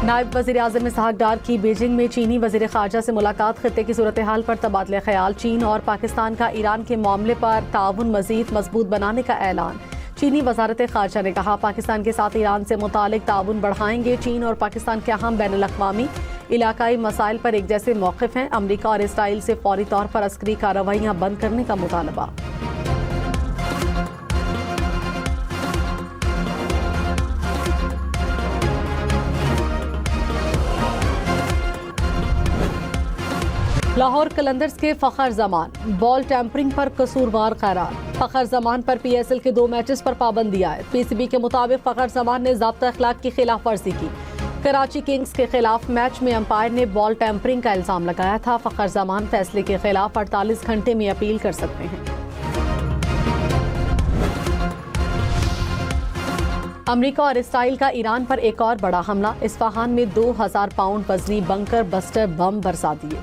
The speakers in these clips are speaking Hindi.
नायब वज़ीर-ए-आज़म इसहाक डार की बीजिंग में चीनी वज़ीर ख़ारजा से मुलाकात। खित्ते की सूरत हाल पर तबादला ख्याल। चीन और पाकिस्तान का ईरान के मामले पर ताउन मज़ीद मजबूत बनाने का ऐलान। चीनी वज़ारत ख़ारजा ने कहा, पाकिस्तान के साथ ईरान से मुतालिक ताउन बढ़ाएंगे। चीन और पाकिस्तान के अहम बैनुल-अक़वामी इलाकाई मसाइल पर एक जैसे मौक़िफ़ हैं। अमरीका और इसराइल से फौरी तौर पर अस्करी कार्रवाइयाँ बंद करने का मुतालबा। लाहौर कलंदर्स के फ़खर जमान बॉल टैंपरिंग पर कसूरवार करार। फ़खर जमान पर PSL के 2 मैचेस पर पाबंदी आए। PCB के मुताबिक फ़खर जमान ने ज़ाब्ता अखलाक की खिलाफ वर्जी की। कराची किंग्स के खिलाफ मैच में अंपायर ने बॉल टैंपरिंग का इल्ज़ाम लगाया था। फ़खर जमान फैसले के खिलाफ 48 घंटे में अपील कर सकते हैं। अमरीका और इसराइल का ईरान पर एक और बड़ा हमला। इस्फहान में 2000 पाउंड वजनी बंकर बस्टर बम बरसा दिए।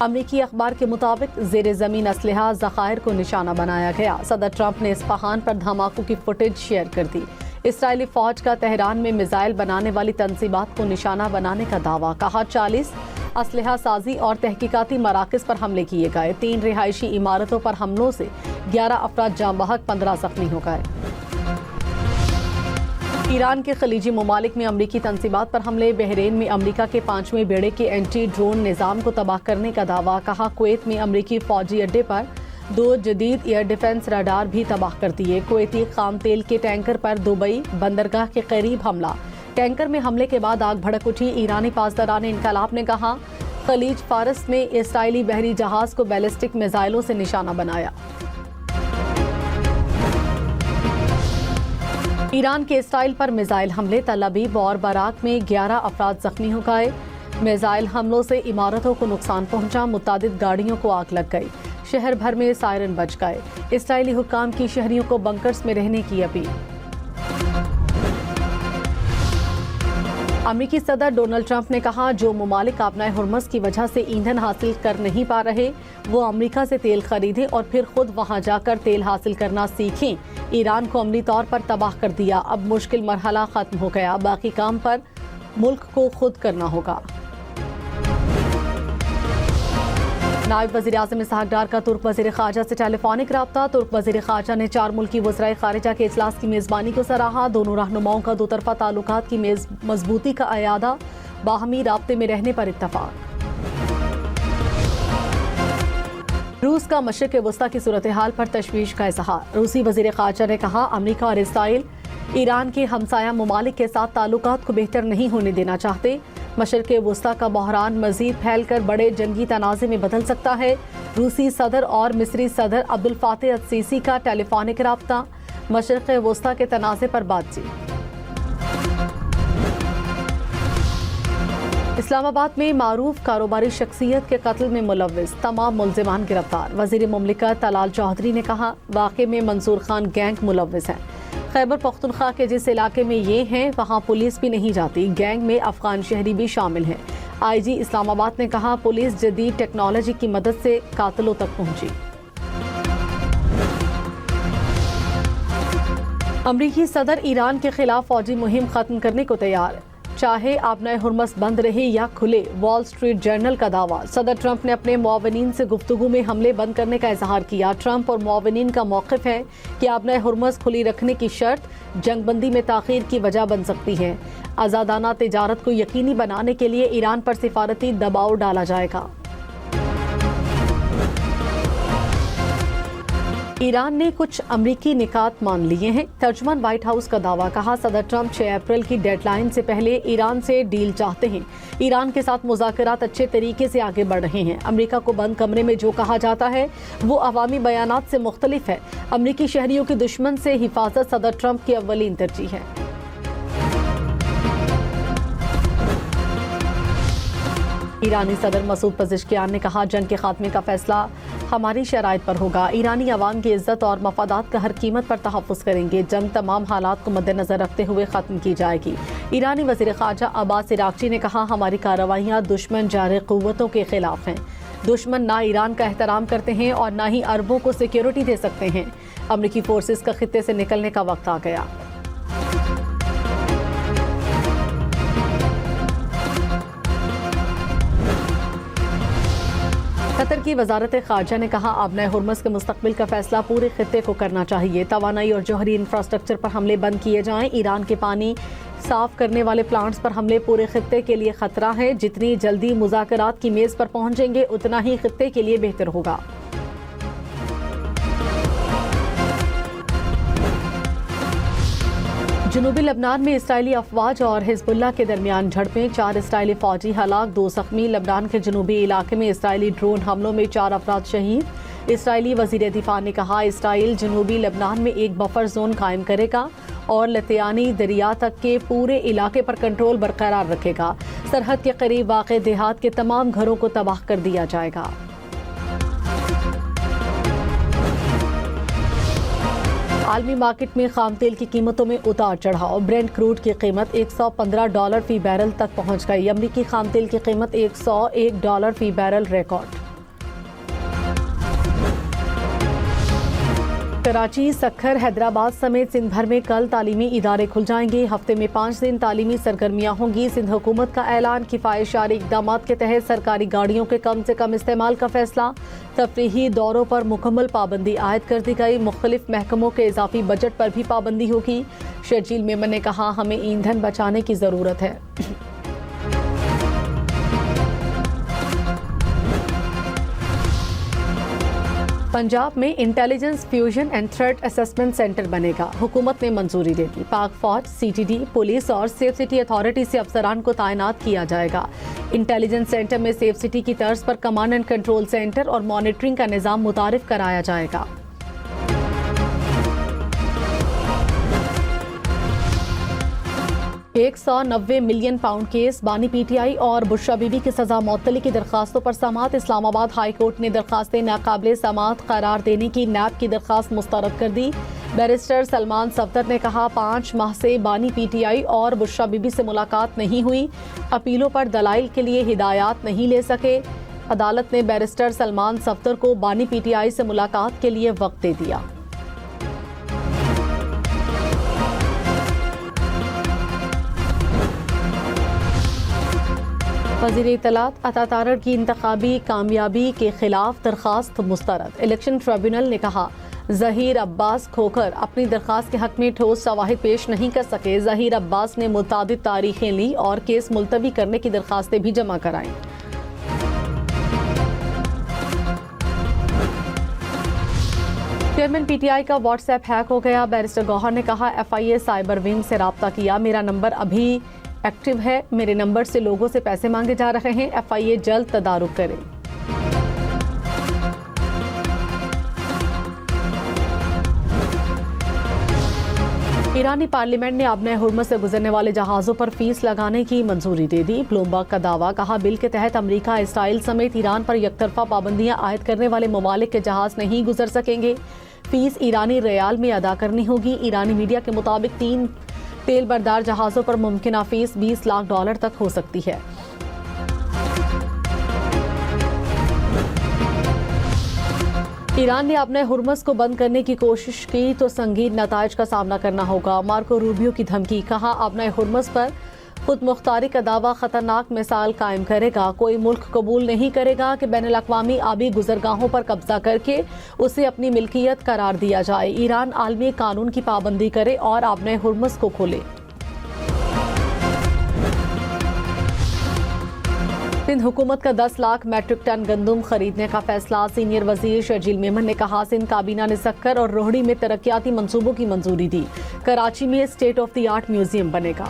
अमरीकी अखबार के मुताबिक ज़ेरे ज़मीन असलहा ज़खायर को निशाना बनाया गया। सदर ट्रंप ने इस्फहान पर धमाकों की फुटेज शेयर कर दी। इसराइली फ़ौज का तेहरान में मिसाइल बनाने वाली तंसीबात को निशाना बनाने का दावा। कहा, 40 असलहा साजी और तहकीकाती मराकज़ पर हमले किए गए। 3 रिहायशी इमारतों पर हमलों से 11 अफराद जाँ बहक, 15 ज़ख्मी हो गए। ईरान के खलीजी ममालिक में अमरीकी तंसीबात पर हमले। बहरीन में अमरीका के 5वें बेड़े के एंटी ड्रोन निज़ाम को तबाह करने का दावा। कहा, कुवैत में अमरीकी फौजी अड्डे पर 2 जदीद एयर डिफेंस रडार भी तबाह कर दिए। कुवैती खाम तेल के टैंकर पर दुबई बंदरगाह के करीब हमला। टैंकर में हमले के बाद आग भड़क उठी। ईरानी पासदारान इनकलाब ने कहा, खलीज फारस में इसराइली बहरी जहाज को बैलिस्टिक मिसाइलों से निशाना बनाया। ईरान के इसराइल पर मिसाइल हमले। तल अबीब और बराक में 11 अफराद जख्मी हो गए। मिसाइल हमलों से इमारतों को नुकसान पहुंचा। मुतादिद गाड़ियों को आग लग गई। शहर भर में सायरन बज गए। इसराइली हुक्काम की शहरियों को बंकर्स में रहने की अपील। अमेरिकी सदर डोनाल्ड ट्रंप ने कहा, जो ममालिक आपनाए हुर्मस की वजह से ईंधन हासिल कर नहीं पा रहे, वो अमेरिका से तेल खरीदें और फिर खुद वहां जाकर तेल हासिल करना सीखें। ईरान को अमली तौर पर तबाह कर दिया। अब मुश्किल मरहला खत्म हो गया। बाकी काम पर मुल्क को खुद करना होगा। नायब वज़ीर-ए-आज़म इसहाक डार का तुर्क वज़ीर ख़ारजा से टेलीफोनिक रब्ता। तुर्क वज़ीर ख़ारजा ने 4 मुल्की वज़राए ख़ारिजा के इजलास की मेज़बानी को सराहा। दोनों रहनुमाओं का दोतरफ़ा ताल्लुकात की मजबूती का अयादा। बाहमी राब्ते में रहने पर इत्तफ़ाक़। रूस का मशरिक़ वस्ता की सूरत हाल पर तशवीश का इज़हार। रूसी वज़ीर ख़ारजा ने कहा, अमरीका और इसराइल ईरान के हमसाया ममालिक के साथ ताल्लुकात को बेहतर नहीं होने देना चाहते। मशरिक़ वस्ता का बहरान मज़ीद फैलकर बड़े जंगी तनाज़े में बदल सकता है। रूसी सदर और मिस्री सदर अब्दुल फातह अल-सीसी का टेलीफोनिक रब्ता। मशरिक़ वस्ता के तनाज़े पर बातचीत। इस्लामाबाद में मारूफ कारोबारी शख्सियत के कत्ल में मुलव्विस तमाम मुल्ज़िमान गिरफ्तार। वज़ीर मुमलिकत तलाल चौधरी ने कहा, वाक़े में मंसूर खान गैंग मुलव्विस हैं। खैबर पख्तूनख्वा के जिस इलाके में ये हैं, वहाँ पुलिस भी नहीं जाती। गैंग में अफगान शहरी भी शामिल हैं। IG इस्लामाबाद ने कहा, पुलिस जदीद टेक्नोलॉजी की मदद से कातिलों तक पहुंची। अमरीकी सदर ईरान के खिलाफ फौजी मुहिम खत्म करने को तैयार, चाहे आपनाए हुर्मस बंद रहे या खुले। वॉल स्ट्रीट जर्नल का दावा। सदर ट्रंप ने अपने मुआवनीन से गुफ्तगू में हमले बंद करने का इजहार किया। ट्रंप और मुआवनीन का मौक़िफ़ है कि आपनाए हुर्मस खुली रखने की शर्त जंगबंदी में ताख़ीर की वजह बन सकती है। आज़ादाना तिजारत को यकीनी बनाने के लिए ईरान पर सिफारती दबाव डाला जाएगा। ईरान ने कुछ अमरीकी निकात मान लिए हैं। तर्जुमान व्हाइट हाउस का दावा। कहा, सदर ट्रंप 6 अप्रैल की डेडलाइन से पहले ईरान से डील चाहते हैं। ईरान के साथ मुज़ाकरात अच्छे तरीके से आगे बढ़ रहे हैं। अमरीका को बंद कमरे में जो कहा जाता है वो अवामी बयानात से मुख्तलिफ है। अमरीकी शहरियों के दुश्मन से हिफाजत सदर ट्रंप की अव्वलीन तरजीह है। ईरानी सदर मसूद पज़ेश्कियान ने कहा, जंग के खात्मे का फैसला हमारी शराइत पर होगा। ईरानी अवाम की इज्जत और मफादात का हर कीमत पर तहफ़्फ़ुज़ करेंगे। जंग तमाम हालात को मद्देनज़र रखते हुए ख़त्म की जाएगी। ईरानी वज़ीर ख़ारजा अब्बास इराक़ची ने कहा, हमारी कार्रवाइयाँ दुश्मन जारे क़ुव्वतों के ख़िलाफ़ हैं। दुश्मन ना ईरान का एहतराम करते हैं और ना ही अरबों को सिक्योरिटी दे सकते हैं। अमरीकी फोर्सेस का खित्ते से निकलने का वक्त आ गया। कतर की वजारत खारजा ने कहा आबनाए हुर्मुज़ के मुस्तकबिल का फैसला पूरे खित्ते को करना चाहिए। तवानाई और जौहरी इंफ्रास्ट्रक्चर पर हमले बंद किए जाएं। ईरान के पानी साफ करने वाले प्लांट्स पर हमले पूरे खित्ते के लिए खतरा है। जितनी जल्दी मुज़ाकरात की मेज पर पहुंचेंगे उतना ही खित्ते के लिए बेहतर होगा। जनूबी लबनान में इसराइली अफवाज और हिजबुल्लाह के दरमियान झड़पें, 4 इसराइली फौजी हलाक, 2 जख्मी। लबनान के जनूबी इलाके में इसराइली ड्रोन हमलों में 4 अफराद शहीद। इसराइली वजीर दिफा ने कहा इसराइल जनूबी लबनान में एक बफर जोन कायम करेगा और लतियानी दरिया तक के पूरे इलाके पर कंट्रोल बरकरार रखेगा। सरहद के करीब वाक़े देहात के तमाम घरों को तबाह कर दिया जाएगा। आलमी मार्केट में खाम तेल की कीमतों में उतार चढ़ाव। ब्रेंट क्रूड की कीमत $115 फी बैरल तक पहुंच गई। अमरीकी खाम तेल की कीमत $101 फी बैरल रिकॉर्ड। कराची, सक्खर, हैदराबाद समेत सिंध भर में कल तालीमी इदारे खुल जाएंगे। हफ्ते में 5 दिन तालीमी सरगर्मियां होंगी। सिंध हुकूमत का ऐलान, किफायतशारी इक़दाम के तहत सरकारी गाड़ियों के कम से कम इस्तेमाल का फैसला। तफरीही दौरों पर मुकम्मल पाबंदी आयद कर दी गई। मुख्तलिफ महकमों के इजाफी बजट पर भी पाबंदी होगी। शर्जील मेमन ने कहा हमें ईंधन बचाने की ज़रूरत है। पंजाब में intelligence fusion and threat assessment centre बनेगा। हुकूमत ने मंजूरी दे दी। पाक फौज, CTD, पुलिस और सेफ सिटी अथॉरिटी से अफसरान को तैनात किया जाएगा। इंटेलिजेंस सेंटर में सेफ सिटी की तर्ज पर कमांड एंड कंट्रोल सेंटर और मॉनिटरिंग का निज़ाम मुतारिफ कराया जाएगा। £190 मिलियन केस, बानी PTI और बुशरा बीबी की सजा मअतली की दरखास्तों पर समाअत। इस्लामाबाद हाई कोर्ट ने दरखास्तें नाकाबिले समाअत करार देने की नैब की दरखास्त मुस्तरद कर दी। बैरिस्टर सलमान सफदर ने कहा 5 माह से बानी PTI और बुशरा बीबी से मुलाकात नहीं हुई। अपीलों पर दलाइल के लिए हिदायत नहीं ले सके। अदालत ने बैरिस्टर सलमान सफदर को बानी PTI से मुलाकात के लिए वक्त दे दिया। वज़ीर इत्तलात अता तारड़ की इंतखाबी कामयाबी के खिलाफ दरखास्त मुस्तरद। इलेक्शन ट्रिब्यूनल ने कहा ज़हीर अब्बास खोखर अपनी दरखास्त के हक में ठोस शवाहिद पेश नहीं कर सके। ज़हीर अब्बास ने मुतादिद तारीखें ली और केस मुलतवी करने की दरखास्तें भी जमा कराईं। चेयरमैन PTI का व्हाट्सएप हैक हो गया। बैरिस्टर गौहर ने कहा FIA साइबर विंग से रब्ता किया, मेरा नंबर अभी एक्टिव है, मेरे नंबर से लोगों से पैसे मांगे जा रहे हैं। FIA जल्द तदारुक करे। ईरानी पार्लियामेंट ने आबनाए हुर्मुज़ से गुजरने वाले जहाज़ों पर फीस लगाने की मंजूरी दे दी। ब्लूमबर्ग का दावा, कहा बिल के तहत अमेरिका, इसराइल समेत ईरान पर यकतरफा पाबंदियां आयद करने वाले ममालिक के जहाज़ नहीं गुजर सकेंगे। फीस ईरानी रियाल में अदा करनी होगी। ईरानी मीडिया के मुताबिक 3 तेल बरदार जहाज़ों पर मुमकिन फीस $20 लाख तक हो सकती है। ईरान ने अपने हुर्मुज़ को बंद करने की कोशिश की तो संगीन नताइज का सामना करना होगा। मार्को रूबियो की धमकी, कहा अपने हुर्मुज़ पर खुद मुख्तारी का दावा खतरनाक मिसाल कायम करेगा। कोई मुल्क कबूल नहीं करेगा कि बैनुल अक़वामी आबी गुजरगाहों पर कब्जा करके उसे अपनी मिल्कियत करार दिया जाए। ईरान आलमी कानून की पाबंदी करे और अपने हुर्मुज़ को खोले। सिंध हुकूमत का 10 लाख मैट्रिक टन गंदम खरीदने का फैसला। सीनियर वजीर शर्जील मेमन ने कहा सिंध काबीना ने सक्कर और रोहड़ी में तरक्याती मंसूबों की मंजूरी दी। कराची में state of the art museum बनेगा।